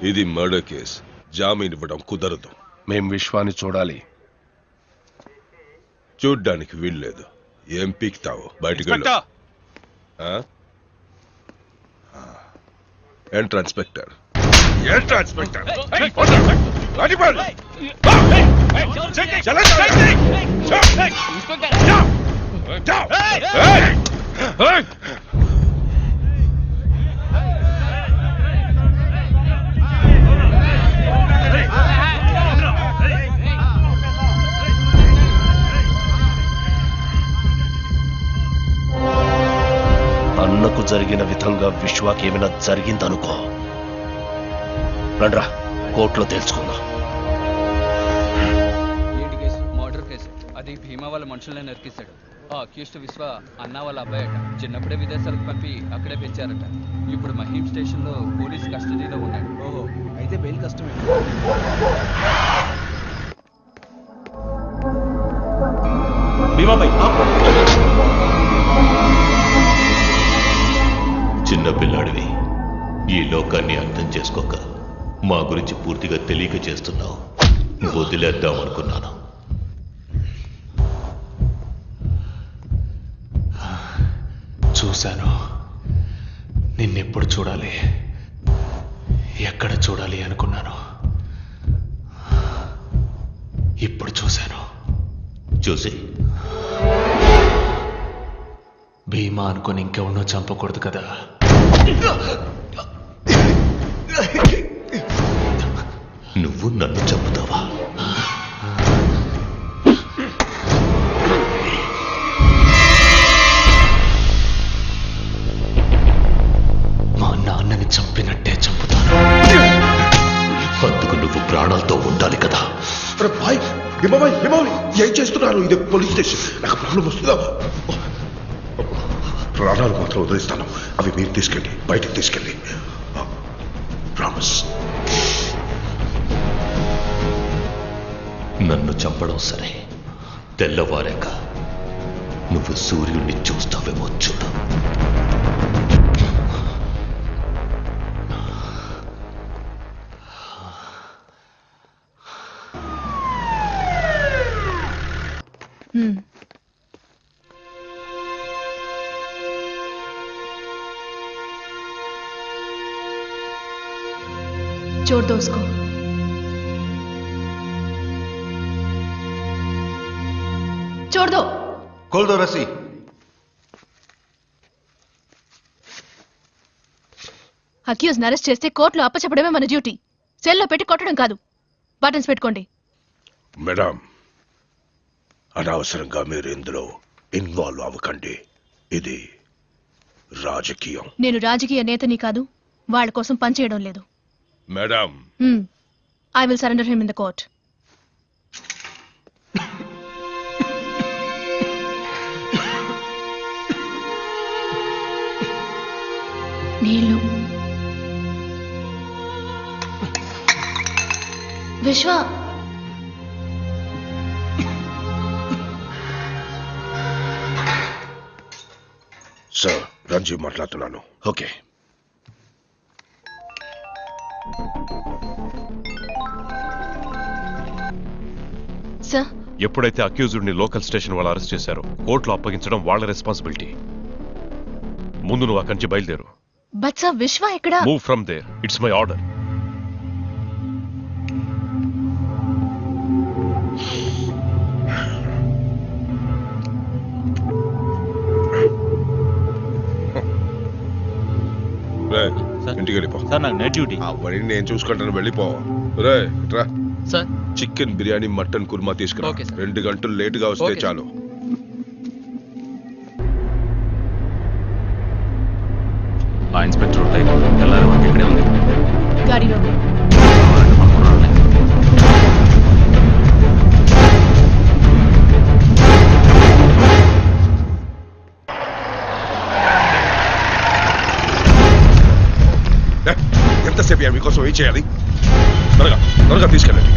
ఇది murder case, జామీన్ ఇవ్వడం కుదరదు. మేం విశ్వాన్ని చూడాలి. చూడ్డానికి వీల్లేదు. ఏం పీక్తావు? బయటికి వెళ్ళు. ఎంట్రా ఇన్స్పెక్టర్. ఎంట్రా ఇన్స్పెక్టర్. అన్నకు జరిగిన విధంగా విశ్వాకి ఏమైనా జరిగిందనుకో, రండ్రా కోర్టులో తెలుసుకుందాం. ఏంటి కేసు? Murder case. అది భీమా వాళ్ళ మనుషులనే నరికిస్తాడు. ఆ అక్యూస్డ్ విశ్వ అన్న వాళ్ళ అబ్బాయి అట. చిన్నప్పుడే విదేశాలకు పంపి అక్కడే పెంచారట. ఇప్పుడు మహీం స్టేషన్ లో పోలీస్ కస్టడీలో ఉన్నాడు. ఓహో, అయితే బెయిల్ కష్టమే. చిన్నపిల్లాడివి, ఈ లోకాన్ని అర్థం చేసుకోక మా గురించి పూర్తిగా తెలియక చేస్తున్నావు. వదిలేద్దామనుకున్నాను. చూశాను. నిన్నెప్పుడు చూడాలి, ఎక్కడ చూడాలి అనుకున్నాను. ఇప్పుడు చూశాను. చూసి భీమా అనుకుని ఇంకెవరినో చంపకూడదు కదా. నువ్వు నన్ను చంపుతావా? మా నాన్నని చంపినట్టే చంపుతాను. అందుకు నువ్వు ప్రాణాలతో ఉండాలి కదా. ఏం చేస్తున్నారు? ఇది పోలీస్ స్టేషన్. నాకు ప్రాబ్లం వస్తుందా? ప్రాణాలు మాత్రం వదిలిస్తాను. అవి మీరు తీసుకెళ్ళి బయటకు తీసుకెళ్ళి. ప్రామిస్. నన్ను చంపడం సరే, తెల్లవారాక నువ్వు సూర్యుడిని చూస్తావేమో చూడు. जोर दो उसको. छोड़ दो. खोल दो रस्सी. అక్యూజ్ అరెస్ట్ చేస్తే కోర్టులో అప్పచెప్పడమే మన డ్యూటీ. సెల్లో పెట్టి కొట్టడం కాదు. బటన్స్ పెట్టుకోండి. మేడం, అనవసరంగా మీరు ఇందులో ఇన్వాల్వ్ అవ్వకండి. ఇది రాజకీయం. నేను రాజకీయ నేతని కాదు. వాళ్ళ కోసం పనిచేయడం లేదు. Madam, I will surrender him in the court. నీళ్ళు. విశ్వ, సార్ రంజీవ్ మాట్లాడుతున్నాను. ఓకే. సార్, ఎప్పుడైతే అక్యూజ్డ్ ని లోకల్ స్టేషన్ వాళ్ళు అరెస్ట్ చేశారో కోర్టులో అప్పగించడం వాళ్ళ రెస్పాన్సిబిలిటీ. ముందు నువ్వు అక్కడి నుంచి బయలుదేరు. బట్ సార్, విశ్వ ఎక్కడ? Move from there. It's my order. ఇంటికి వెళ్ళిపో. సార్, నాకు నైట్ డ్యూటీ. అవన్నీ నేను చూసుకుంటాను. వెళ్ళిపో. రే రా. Sir, chicken biryani, mutton korma తీసుకురా. Okay sir. 2 గంటలు లేటుగా వస్తే ఓకే చాలు. ఆ ఇన్స్పెక్టర్ తెల్లారి వరకు ఇక్కడే ఉంది. గాడిలో. ఎంతసేపు మీకోసం ఏం చేయాలి? త్వరగా త్వరగా తీసుకెళ్ళండి.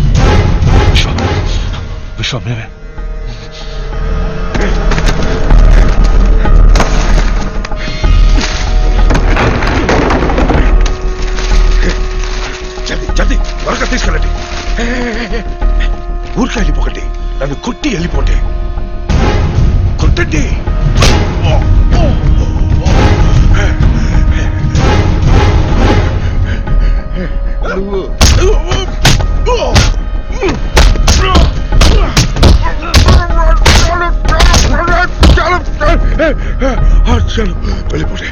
విశ్వ, మేమే. ఊరికి వెళ్ళిపోకండి, నన్ను కొట్టి వెళ్ళిపోండి. కొట్టండి. చలో వెళ్ళిపోండి,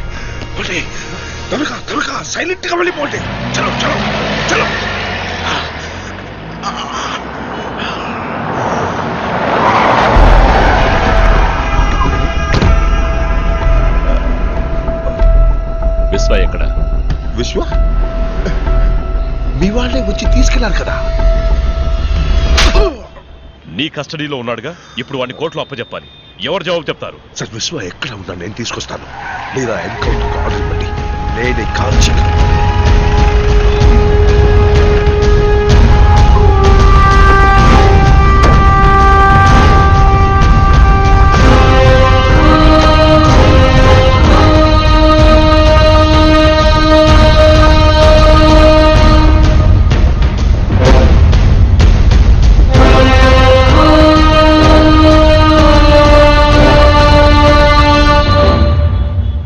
త్వరగా త్వరగా సైలెంట్ గా వెళ్ళిపోండి. చలో చలో చలో. విశ్వ ఎక్కడ? విశ్వ మీ వాళ్ళే వచ్చి తీసుకెళ్లారు కదా. నీ కస్టడీలో ఉన్నాడుగా, ఇప్పుడు వాడిని కోర్టులో అప్పచెప్పాలి. ఎవరు జవాబు చెప్తారు? సార్ విశ్వ ఎక్కడ ఉన్నా నేను తీసుకొస్తాను. లేదా ఎన్కౌంటర్ ఆర్డర్ ఇవ్వండి, నేనే కాల్చి.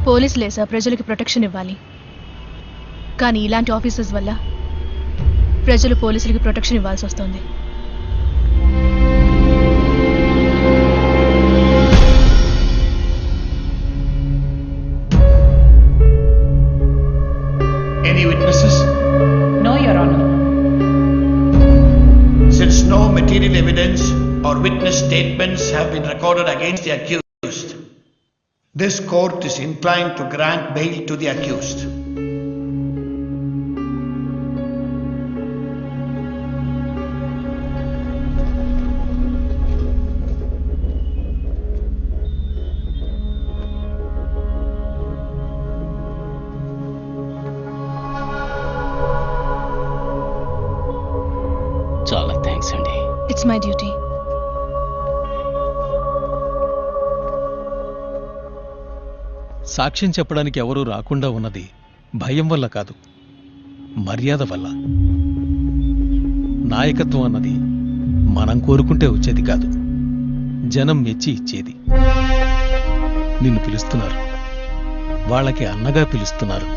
పోలీసులే సార్ ప్రజలకి ప్రొటెక్షన్ ఇవ్వాలి, కానీ ఇలాంటి ఆఫీసర్స్ వల్ల ప్రజలు పోలీసులకి ప్రొటెక్షన్ ఇవ్వాల్సి వస్తుంది. Any witnesses? No, Your Honor. Since no material evidence or witness statements have been recorded against the accused, this court is inclined to grant bail to the accused. చాలా thanks అండి. It's my duty. సాక్ష్యం చెప్పడానికి ఎవరూ రాకుండా ఉన్నది భయం వల్ల కాదు, మర్యాద వల్ల. నాయకత్వం అన్నది మనం కోరుకుంటే వచ్చేది కాదు, జనం మెచ్చి ఇచ్చేది. నిన్ను పిలుస్తున్నారు, వాళ్ళకి అన్నగా పిలుస్తున్నారు.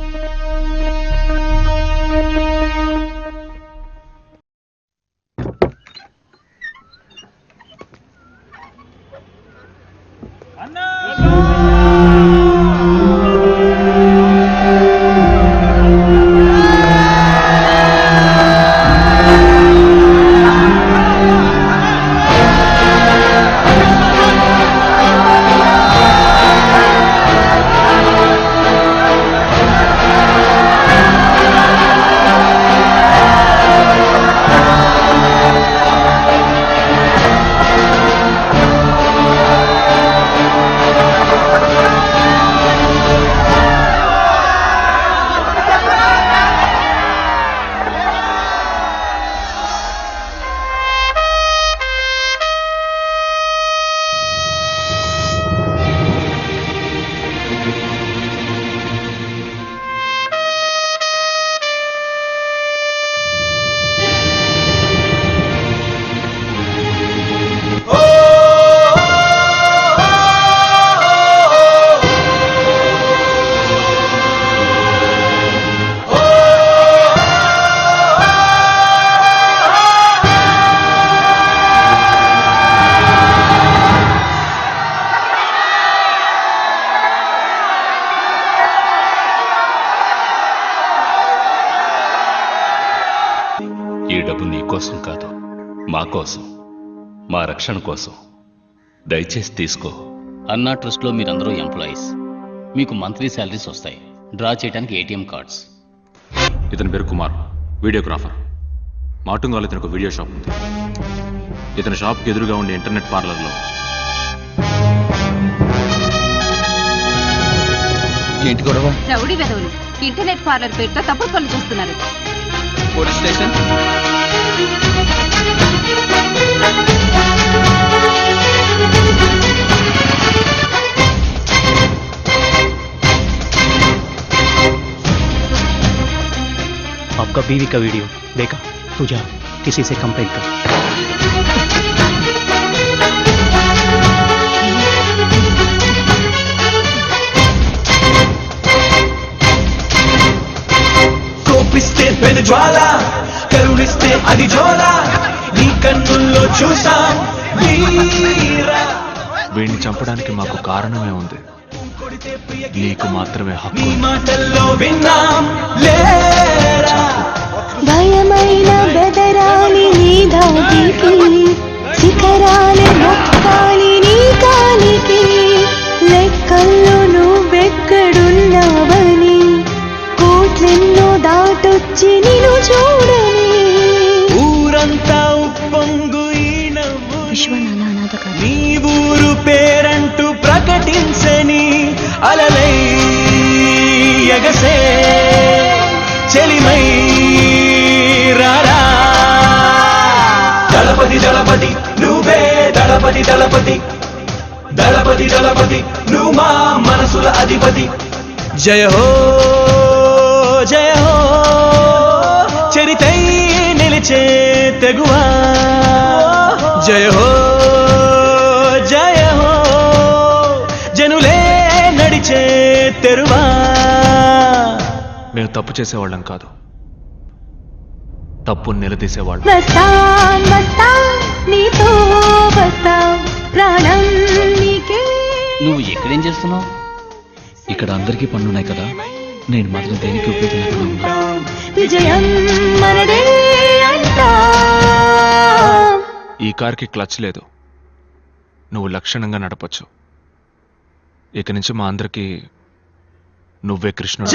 ఈ డబ్బు నీ కోసం కాదు, మా కోసం, మా రక్షణ కోసం. దయచేసి తీసుకో. అన్నా ట్రస్ట్లో మీరందరూ ఎంప్లాయీస్, మీకు మంత్లీ శాలరీస్ వస్తాయి. డ్రా చేయడానికి ఏటీఎం కార్డ్స్. ఇతని పేరు కుమార్, వీడియోగ్రాఫర్. మాటుంగాలో ఇతనికి ఒక వీడియో షాప్ ఉంది. ఇతని షాప్కి ఎదురుగా ఉండే ఇంటర్నెట్ పార్లర్లో ఏంటి గొడవ? రౌడీ వెధవులు ఇంటర్నెట్ పార్లర్ పేరుతో తప్పుడు పనులు చేస్తున్నారు. Police station. आपका बीवी का वीडियो देखा, तू जा किसी से कंप्लेंट कर. పెను జ్వాల కరుణిస్తే అది జోల నీ కన్నుల్లో చూసాం వీరా. వీడిని చంపడానికి మాకు కారణమే ఉంది, నీకు మాత్రమే హక్కు. నీ మాటల్లో విన్నాం లేరా. భయమైన బెదరాలి నీ దాటికి, శిఖరాలే మొక్కాలి నీ కాలికి, లెక్కల్లో నువ్వెక్కడున్నావని కోట్లెన్నో దాటొచ్చి నిన్ను చూడని. ఊరంతా ఉప్పొంగు ఈ నవ్వు విశ్వనాథ అనాథ కాదు. నీ ఊరు పేరంటూ ప్రకటించని అలలై ఎగసే చెలిమై రారా. దళపతి దళపతి నువ్వే దళపతి దళపతి దళపతి దళపతి నువ్వు మా మనసుల అధిపతి. జయ హో జయ హో చరితై నిలిచే తెగువా. జయ హో జయ హో జనులే నడిచే తెరువా. మేము తప్పు చేసేవాళ్ళం కాదు, తప్పుని నిలదీసేవాళ్ళం. మస్తాన్ మస్తాన్ నీతో వస్తాం, ప్రాణం నీకే. నువ్వు ఎక్కడేం చేస్తున్నావు? ఇక్కడ అందరికీ పనులున్నాయి కదా, నేను మాత్రం దేనికి ఉపయోగించకుండా. విజయం మనదే అంటా. ఈ కార్కి క్లచ్ లేదు, నువ్వు లక్షణంగా నడపచ్చు. ఇక నుంచి మా అందరికీ నువ్వే కృష్ణుడు.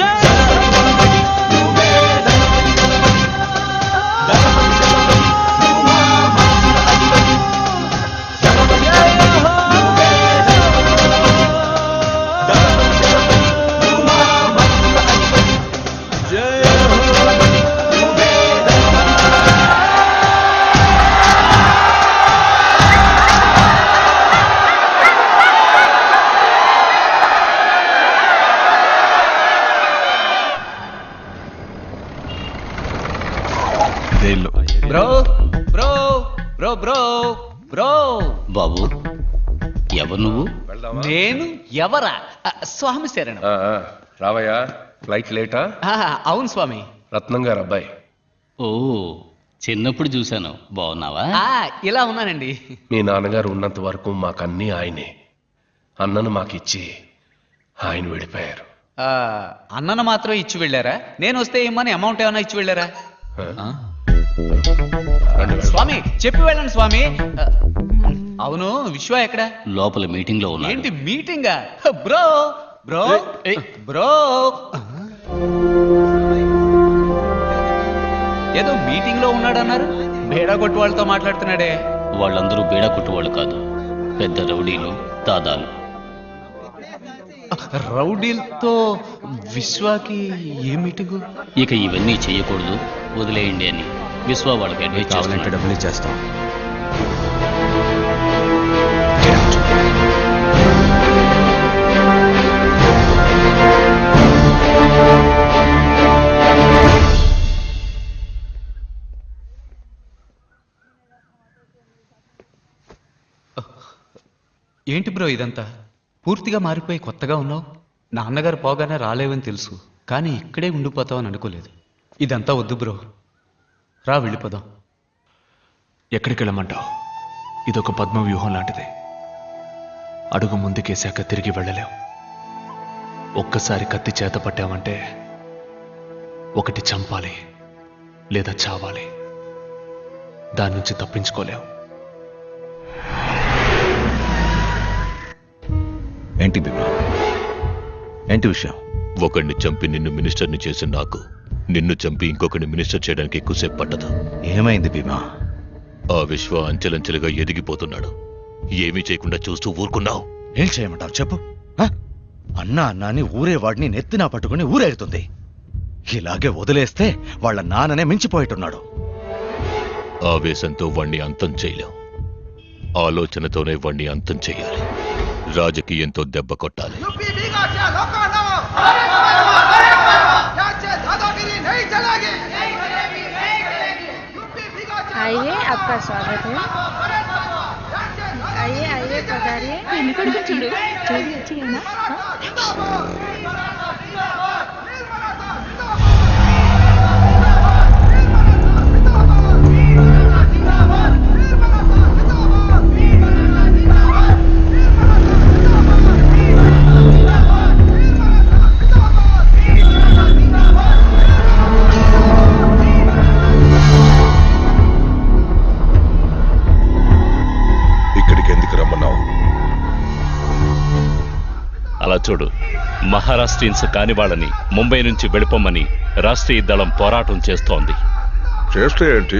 Bro bro bro bro bro. బాబు, ఎవరు నువ్వు? నేను ఎవరా? స్వామి శరణం. రావయ్యా, ఫ్లైట్ లేటా? అవును స్వామి. రత్నం గారు అబ్బాయి. ఓ, చిన్నప్పుడు చూశాను. బాగున్నావా? ఇలా ఉన్నానండి. మీ నాన్నగారు ఉన్నంత వరకు మాకన్నీ ఆయనే. అన్నను మాకిచ్చి ఆయన వెళ్ళిపోయారు. అన్నను మాత్రం ఇచ్చి వెళ్ళారా? నేను వస్తే ఏమని అమౌంట్ ఏమైనా ఇచ్చి వెళ్ళారా? స్వామి చెప్పి వెళ్ళండి స్వామి. అవును, విశ్వ ఎక్కడ? లోపల మీటింగ్ లో ఉన్నా. ఏంటి మీటింగా? బ్రో బ్రో బ్రో, ఏదో మీటింగ్ లో ఉన్నాడన్నారు. బేడా కొట్టు వాళ్ళతో మాట్లాడుతున్నాడే. వాళ్ళందరూ బేడా కొట్టువాళ్ళు కాదు, పెద్ద రౌడీలు, దాదాలు. రౌడీలతో విశ్వాకి ఏ మీటింగు? ఇక ఇవన్నీ చెయ్యకూడదు, వదిలేయండి అని విశ్వ వాళ్ళకి అడ్వైజ్ కావాలంటే డబ్బులు ఇచ్చేస్తాం. ఏంటి బ్రో ఇదంతా? పూర్తిగా మారిపోయి కొత్తగా ఉన్నావు. నాన్నగారు పోగానే రాలేవని తెలుసు, కానీ ఇక్కడే ఉండిపోతావని అనుకోలేదు. ఇదంతా వద్దు బ్రో, రా వెళ్ళిపోదాం. ఎక్కడికి వెళ్ళమంటావు? ఇదొక పద్మ వ్యూహం లాంటిది. అడుగు ముందుకేసాక తిరిగి వెళ్ళలేం. ఒక్కసారి కత్తి చేత పట్టామంటే ఒకటి చంపాలి లేదా చావాలి. దాని నుంచి తప్పించుకోలేం. ఏంటి బిడ్డ, ఏంటి విషయం? ఒకడిని చంపి నిన్ను మినిస్టర్ని చేసి నాకు, నిన్ను చంపి ఇంకొకరిని మినిస్టర్ చేయడానికి ఎక్కువసేపు పట్టదు. ఏమైంది భీమా? ఆ విశ్వ అంచెలంచెలుగా ఎదిగిపోతున్నాడు. ఏమీ చేయకుండా చూస్తూ ఊరుకున్నావు. ఏం చేయమంటావు చెప్పు. అన్నా అన్నాని ఊరేవాడిని నెత్తినా పట్టుకుని ఊరేగుతుంది. ఇలాగే వదిలేస్తే వాళ్ళ నాన్ననే మించిపోయేట్టున్నాడు. ఆవేశంతో వాణ్ణి అంతం చేయలేం. ఆలోచనతోనే వాణ్ణి అంతం చేయాలి. రాజకీయంతో దెబ్బ కొట్టాలి. आइए, आपका स्वागत है. आइए आइए पधारिए. చూడు వచ్చి కదా. అలా చూడు, మహారాష్ట్రియన్స్ కాని వాళ్ళని ముంబై నుంచి వెళ్ళిపోమని రాష్ట్రీయ దళం పోరాటం చేస్తోంది. చేస్తే ఏంటి?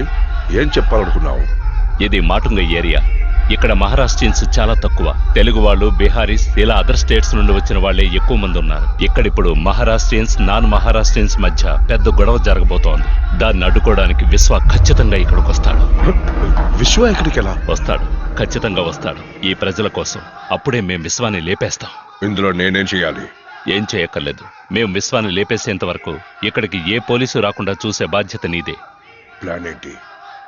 ఏం చెప్పాలనుకున్నావు? ఇది మాటుంగ ఏరియా. ఇక్కడ మహారాష్ట్రియన్స్ చాలా తక్కువ. తెలుగు వాళ్ళు, బీహారీస్, ఇలా అదర్ స్టేట్స్ నుండి వచ్చిన వాళ్లే ఎక్కువ మంది ఉన్నారు. ఇక్కడిప్పుడు మహారాష్ట్రియన్స్, నాన్ మహారాష్ట్రియన్స్ మధ్య పెద్ద గొడవ జరగబోతోంది. దాన్ని అడ్డుకోవడానికి విశ్వ ఖచ్చితంగా ఇక్కడికి వస్తాడు. విశ్వ ఇక్కడికి ఎలా వస్తాడు? ఖచ్చితంగా వస్తాడు, ఈ ప్రజల కోసం. అప్పుడే మేం విశ్వాన్ని లేపేస్తాం. ఇందులో నేనేం చేయాలి? ఏం చేయక్కర్లేదు. మేం విశ్వాన్ని లేపేసేంత వరకు ఇక్కడికి ఏ పోలీసు రాకుండా చూసే బాధ్యత నీదే. ప్లాన్ ఏంటి?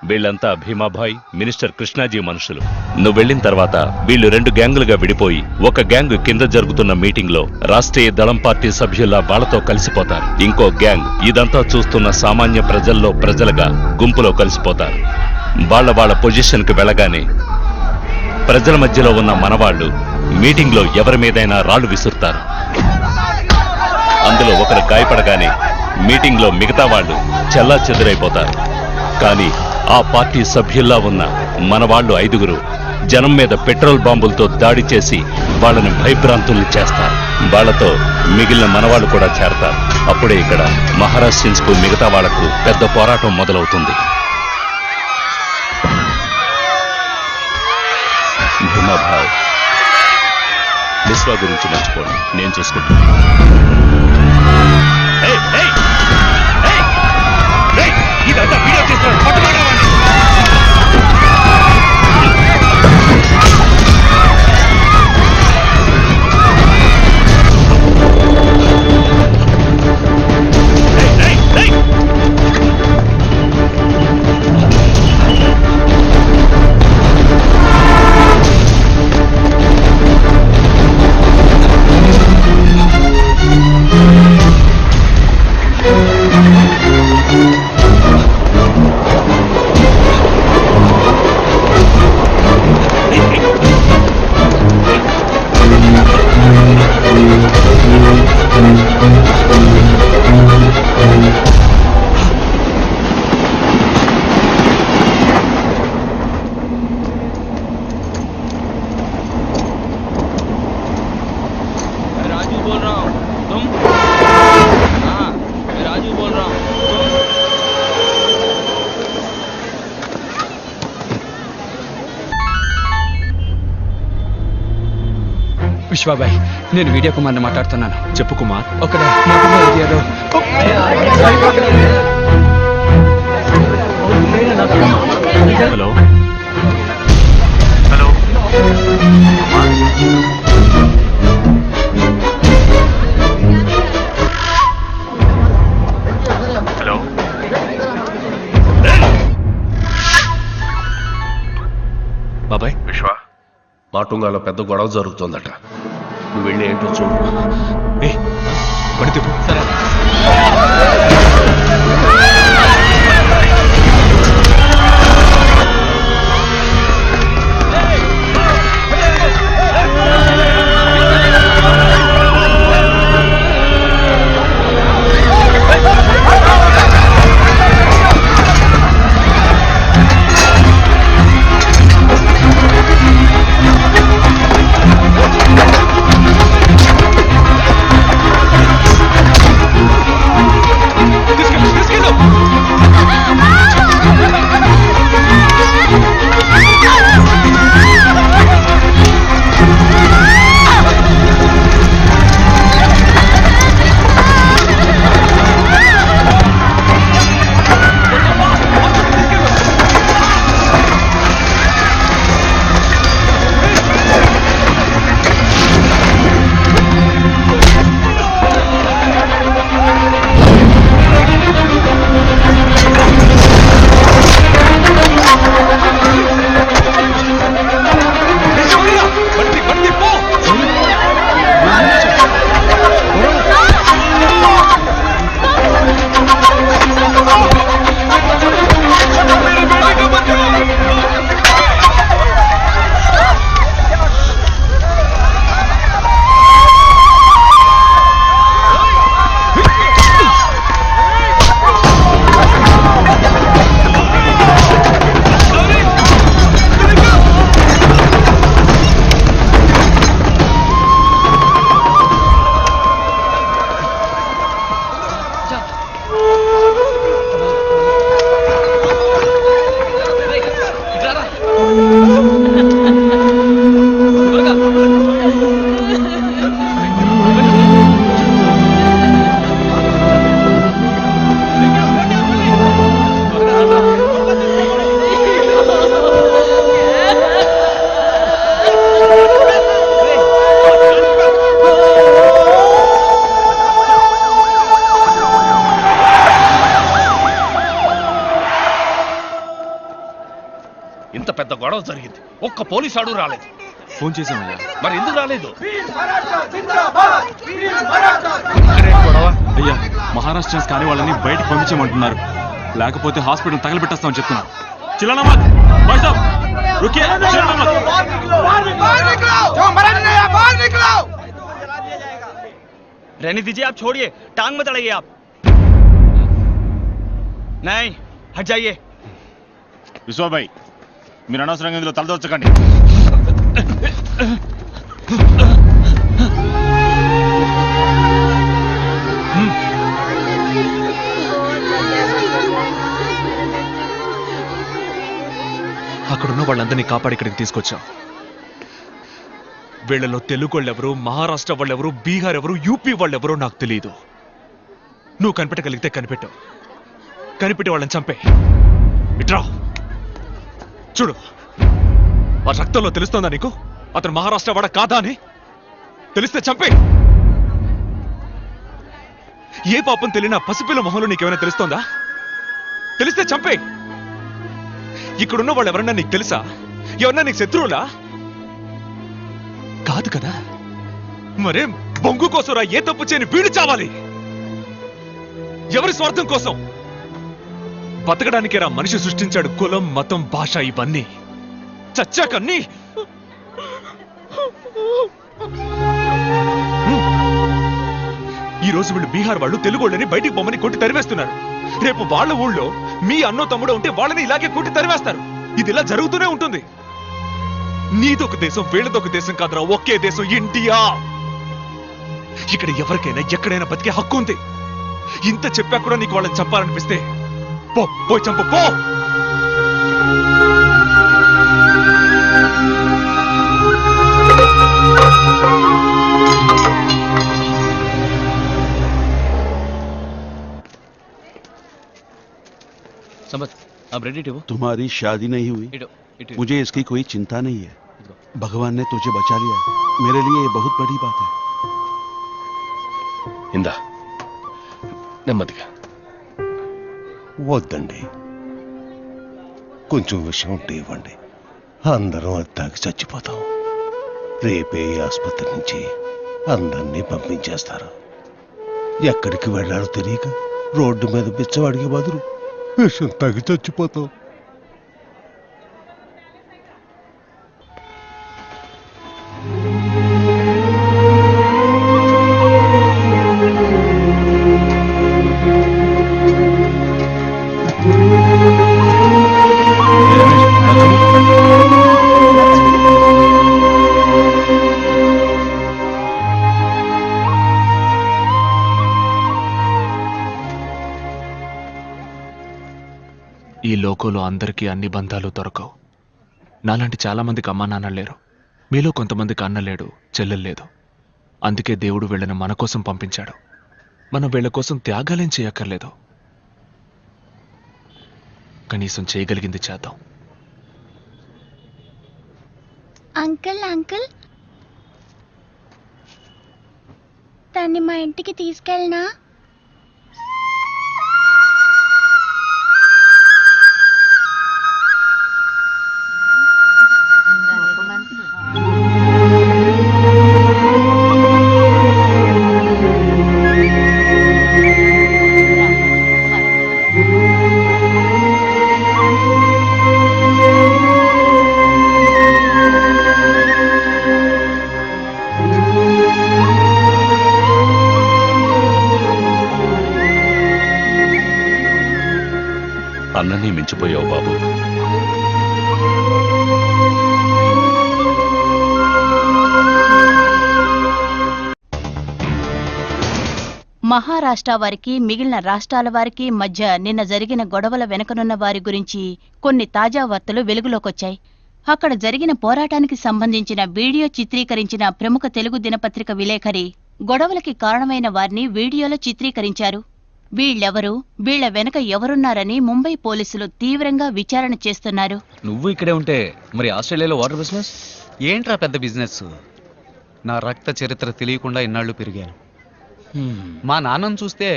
వీళ్ళంతా భీమాభాయ్, మినిస్టర్ కృష్ణాజీ మనుషులు. నువ్వు వెళ్ళిన తర్వాత వీళ్ళు 2 గ్యాంగులుగా విడిపోయి ఒక గ్యాంగ్ కింద జరుగుతున్న మీటింగ్ లో రాష్ట్రీయ దళం పార్టీ సభ్యుల్లా వాళ్లతో కలిసిపోతారు. ఇంకో గ్యాంగ్ ఇదంతా చూస్తున్న సామాన్య ప్రజల్లో ప్రజలుగా గుంపులో కలిసిపోతారు. వాళ్ళ పొజిషన్ కి వెళ్ళగానే ప్రజల మధ్యలో ఉన్న మనవాళ్లు మీటింగ్ లో ఎవరి మీదైనా రాళ్లు విసురుతారు. అందులో ఒకరు గాయపడగానే మీటింగ్ లో మిగతా వాళ్ళు చెల్లా చెదురైపోతారు. కానీ ఆ పార్టీ సభ్యుల్లా ఉన్న మనవాళ్లు 5గురు జనం మీద పెట్రోల్ బాంబులతో దాడి చేసి వాళ్ళని భయభ్రాంతుల్ని చేస్తారు. వాళ్లతో మిగిలిన మనవాళ్లు కూడా చేరతారు. అప్పుడే ఇక్కడ మహారాష్ట్రియన్స్ కు మిగతా వాళ్లకు పెద్ద పోరాటం మొదలవుతుంది. భీమాభాయ్, విశ్వ గురించి మర్చిపోండి, నేను చూసుకుంటాను. ఇదంతా వీడియో చేస్తున్నాడు, పట్టుకోండి. విశ్వాబాయ్, నేను వీడియో కుమార్ని మాట్లాడుతున్నాను. చెప్పు కుమార్. ఒక హలో హలో. బాబాయ్, విశ్వ, మాటుంగాలో పెద్ద గొడవ జరుగుతోందట. నువ్వు వెళ్ళి ఏంటో చూడు. పడి తిప్పు. సరే. తీసుకెళ్ళు. గొడవ జరిగింది. ఒక్క పోలీసు అడుగు రాలేదు. ఫోన్ చేసామయ్యా. మరి ఎందుకు రాలేదు? అయ్యా మహారాష్ట్రన్స్ కానీ వాళ్ళని బయటకు పంపించమంటున్నారు, లేకపోతే హాస్పిటల్ తగలబెట్టేస్తామని చెప్తున్నారు. చిల్లనమత్ భాయ్ సాబ్ రుకియే, చిల్లనమత్. रहने दीजिए, आप छोड़िए, टांग मत अड़ाइए आप. नहीं, हट जाइए. విశ్వాబాయ్ మీరు అనవసరంగా ఇందులో తలదొచ్చకండి. అక్కడున్న వాళ్ళందరినీ కాపాడి ఇక్కడికి తీసుకొచ్చాం. వీళ్ళలో తెలుగు వాళ్ళెవరు, మహారాష్ట్ర వాళ్ళెవరు, బీహార్ ఎవరు, యూపీ వాళ్ళెవరో నాకు తెలియదు. నువ్వు కనిపెట్టగలిగితే కనిపెట్టావు, కనిపెట్టి వాళ్ళని చంపే. ఇట్రా చూడు, ఆ రక్తంలో తెలుస్తోందా నీకు అతను మహారాష్ట్ర వాడ కాదా అని? తెలిస్తే చంపే. ఏ పాపం తెలియనా పసిపిల్ల మొహంలో నీకేమైనా తెలుస్తోందా? తెలిస్తే చంపే. ఇక్కడున్న వాళ్ళు ఎవరన్నా నీకు తెలుసా? ఎవరన్నా నీకు శత్రువులా? కాదు కదా. మరేం బొంగు కోసరా ఏ తప్పు చేయని వీడు చావాలి? ఎవరి స్వార్థం కోసం? బతకడానికేరా మనిషి సృష్టించాడు కులం, మతం, భాష ఇవన్నీ. చచ్చాకన్నీ ఈ రోజు వీళ్ళు బీహార్ వాళ్ళు తెలుగు వాళ్ళని బయటికి బొమ్మని కొట్టి తరివేస్తున్నారు. రేపు వాళ్ళ ఊళ్ళో మీ అన్నో తమ్ముడో ఉంటే వాళ్ళని ఇలాగే కొట్టి తరివేస్తారు. ఇది ఇలా జరుగుతూనే ఉంటుంది. నీదొక దేశం, వీళ్ళదొక దేశం కాదురా, ఒకే దేశం ఇండియా. ఇక్కడ ఎవరికైనా ఎక్కడైనా బతికే హక్కు ఉంది. ఇంత చెప్పా కూడా నీకు వాళ్ళని చంపాలనిపిస్తే పో, పోయి చంపు పో. अब रेडी थे वो? तुम्हारी शादी नहीं हुई, मुझे इसकी कोई चिंता नहीं है. भगवान ने तुझे बचा लिया, मेरे लिए ये बहुत बड़ी बात है. ఇందా నెమ్మదిగా. వద్దండి, కొంచెం విషయం ఉంటే ఇవ్వండి. అందరం అది తాగి చచ్చిపోతాం. రేపే ఈ ఆసుపత్రి నుంచి అందరినీ పంపించేస్తారు. ఎక్కడికి వెళ్ళాలో తెలియక రోడ్డు మీద బిచ్చవాడికి బదులు విషం తాగి చచ్చిపోతాం. ఈ లోకంలో అందరికీ అన్ని బంధాలు దొరకవు. నాలాంటి చాలా మందికి అమ్మా నాన్న లేరు. మీలో కొంతమందికి అన్న లేడు, చెల్లెలు లేదు. అందుకే దేవుడు వీళ్ళని మన కోసం పంపించాడు. మనం వీళ్ళ కోసం త్యాగాలేం చేయక్కర్లేదు. కనీసం చేయగలిగింది చేద్దాం. అంకుల్ అంకుల్, తన్ని మా ఇంటికి తీసుకెళ్ళనా? అన్నని మించిపోయావు బాబు. మహారాష్ట్ర వారికి మిగిలిన రాష్ట్రాల వారికి మధ్య నిన్న జరిగిన గొడవల వెనుకనున్న వారి గురించి కొన్ని తాజా వార్తలు వెలుగులోకొచ్చాయి. అక్కడ జరిగిన పోరాటానికి సంబంధించిన వీడియో చిత్రీకరించిన ప్రముఖ తెలుగు దినపత్రిక విలేఖరి గొడవలకి కారణమైన వారిని వీడియోలో చిత్రీకరించారు. వీళ్ళెవరు, వీళ్ల వెనక ఎవరున్నారని ముంబై పోలీసులు తీవ్రంగా విచారణ చేస్తున్నారు. నువ్వు ఇక్కడే ఉంటే మరి ఆస్ట్రేలియాలో వాటర్ బిజినెస్ ఏంట్రా? పెద్ద బిజినెస్. నా రక్త చరిత్ర తెలియకుండా ఇన్నాళ్ళు పెరిగాను. మా నాన్నను చూస్తే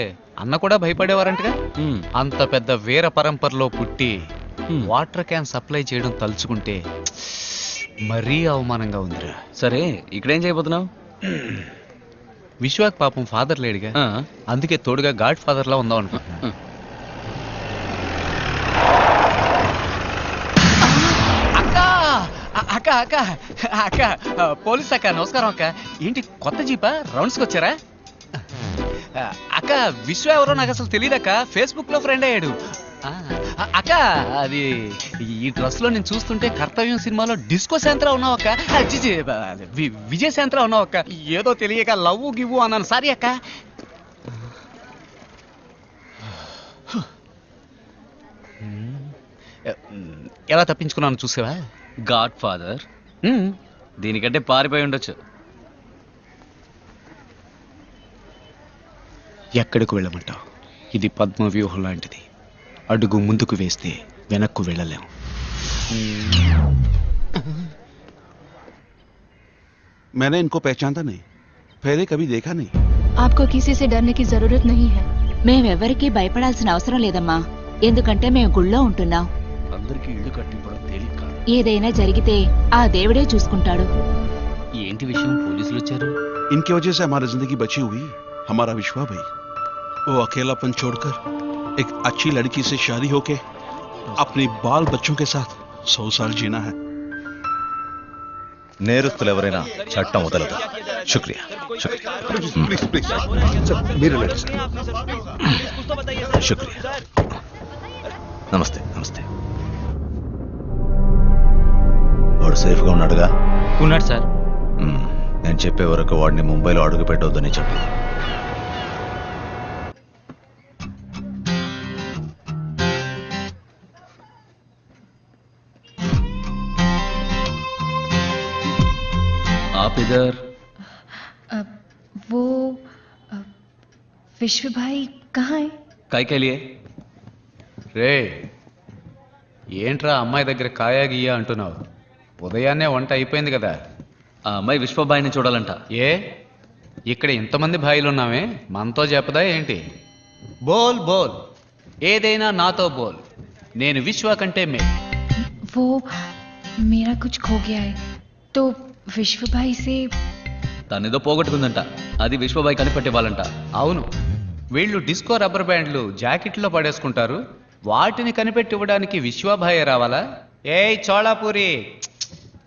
అన్న కూడా భయపడేవారంటగా. అంత పెద్ద వీర పరంపరలో పుట్టి వాటర్ క్యాన్ సప్లై చేయడం తలుచుకుంటే మరీ అవమానంగా ఉందిరా. సరే ఇక్కడేం చేయబోతున్నావు? విశ్వాక్ పాపం ఫాదర్ లేడుగా, అందుకే తోడుగా గాడ్ ఫాదర్ లా ఉందాం అనుకుంటున్నా. అక్క అక్క అక్క పోలీస్ అక్క, నమస్కారం అక్క. ఏంటి కొత్త జీపా? రౌండ్స్కి వచ్చారా? అక్క విశ్వ ఎవరో నాకు అసలు తెలియదక్క, ఫేస్బుక్ లో ఫ్రెండ్ అయ్యాడు. అక్క అది ఈ డ్రెస్ లో నేను చూస్తుంటే కర్తవ్యం సినిమాలో డిస్కో శాంత్రా ఉన్నావక్క. విజయ్ శాంత్రా ఉన్నావక్క. ఏదో తెలియక లవ్ గివ్వు అన్నాను, సారీ అక్క. ఎలా తప్పించుకున్నాను చూసావా? గాడ్ ఫాదర్ దీనికంటే పారిపోయి ఉండొచ్చు. ఎక్కడికి వెళ్ళమంటావు? ఇది పద్మ వ్యూహం లాంటిది. అడుగు ముందుకు వేస్తే వెనక్కు వెళ్ళలేం. मैंने इनको पहचानता नहीं, पहले कभी देखा नहीं. आपको किसी से डरने की जरूरत नहीं है. మేమెవ్వరికీ భయపడాల్సిన అవసరం లేదమ్మా, ఎందుకంటే మేము గుళ్ళో ఉంటున్నాం. అందరికీ ఇల్లు కట్టింపడం తేలిక కాదు. ఏదైనా జరిగితే ఆ దేవుడే చూసుకుంటాడు. ఏంటి విషయం? పోలీసులు వచ్చారు. इनकी वजह से हमारी जिंदगी बची हुई. हमारा विश्वा भाई वो अकेलापन छोड़कर एक अच्छी लड़की से शादी होके अपने बाल बच्चों के साथ 100 साल जीना है. నేరస్తులు ఎవరైనా చట్టం వదలదు. శుక్రియా. శుక్రియా. నమస్తే. నమస్తే. వాడు సేఫ్గా ఉన్నాడుగా? ఉన్నాడు సార్. నేను చెప్పే వరకు వాడిని ముంబైలో అడుగు పెట్టవద్దని చెప్పు. आप इधर? वो विश्व भाई कहाँ है? काय के लिए? రే ఏంట్రా అమ్మాయి దగ్గర కాయా గీయా అంటున్నావు? ఉదయాన్నే వంట అయిపోయింది కదా. ఆ అమ్మాయి విశ్వబాయిని చూడాలంట. ఏ ఇక్కడ ఇంతమంది భాయిలు ఉన్నామే, మనతో చెప్పదా ఏంటి? బోల్ బోల్, ఏదైనా నాతో బోల్. నేను విశ్వ కంటే మే. वो मेरा कुछ खो गया है तो విశ్వ భాయ్ సే. తనేదో పోగొట్టుకుందంట, అది విశ్వబాయి కనిపెట్టివ్వాలంట. అవును, వీళ్ళు డిస్కో రబ్బర్ బ్యాండ్లు జాకెట్లో పడేసుకుంటారు, వాటిని కనిపెట్టివ్వడానికి విశ్వభాయ్ రావాలా? ఏయ్ చోళాపూరి,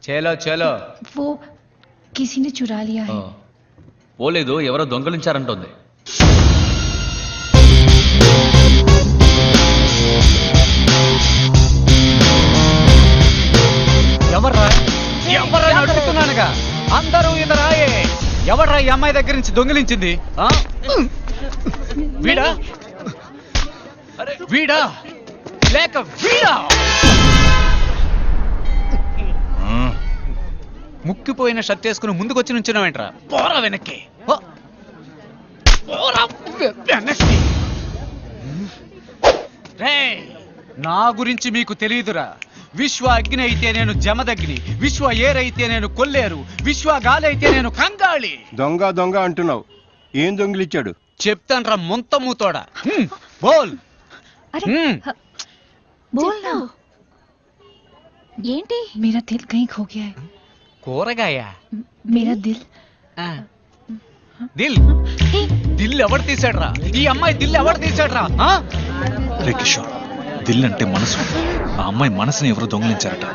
చేలో చేలో. वो किसी ने चुरा लिया है. పోలేదు, ఎవరో దొంగలించారంటోంది. ఎవర్రా ఎవర్రా అడుగుతున్నానుగా, అందరూ ఇదరాయే. ఎవర్రా ఈ అమ్మాయి దగ్గర నుంచి దొంగిలించింది? వీడా వీడా లేక వీడా? ముక్కిపోయిన షర్ట్ వేసుకుని ముందుకొచ్చి నుంచున్నావేంట్రా? పోరా వెనక్కి, పోరా వెనక్కి. నా గురించి మీకు తెలియదురా. విశ్వ అగ్ని అయితే నేను జమదగ్ని, విశ్వ ఏరైతే నేను కొల్లేరు, విశ్వ గాలి అయితే నేను కంగాళి. దొంగ దొంగ అంటున్నావు, ఏం దొంగిలిచ్చాడు? చెప్తాన్రా ముంత మూతోడా. బోల్. बोल ना. ఏంటి? मेरा दिल कहीं खो गया है. కూరగాయ? मेरा दिल. దిల్ దిల్ ఎవరు తీసాడ్రా? ఈ అమ్మాయి దిల్ ఎవరు తీసాడ్రా? రే కిషోర్, దిల్ అంటే మనసు. ఆ అమ్మాయి మనసుని ఎవరు దొంగిలించారట.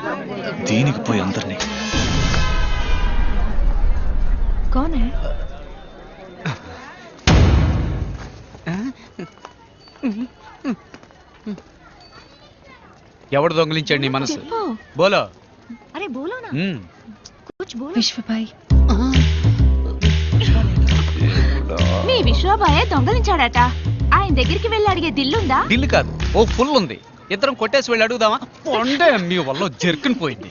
దీనికి పోయి అందరినీ. कौन है? ఎవడు దొంగిలించాడు నీ మనసు? బోలో. अरे बोलो ना. कुछ बोलो. विश्व भाई. మీ విశ్వభాయ్ దొంగలించాడట. ఆయన దగ్గరికి వెళ్ళి అడిగే దిల్లుందా? దిల్లు కాదు, ఓ ఫుల్ ఉంది. ఇద్దరం కొట్టేసి వెళ్ళి అడుగుదామా? పొండే మీ వల్ల జర్కుని పోయింది.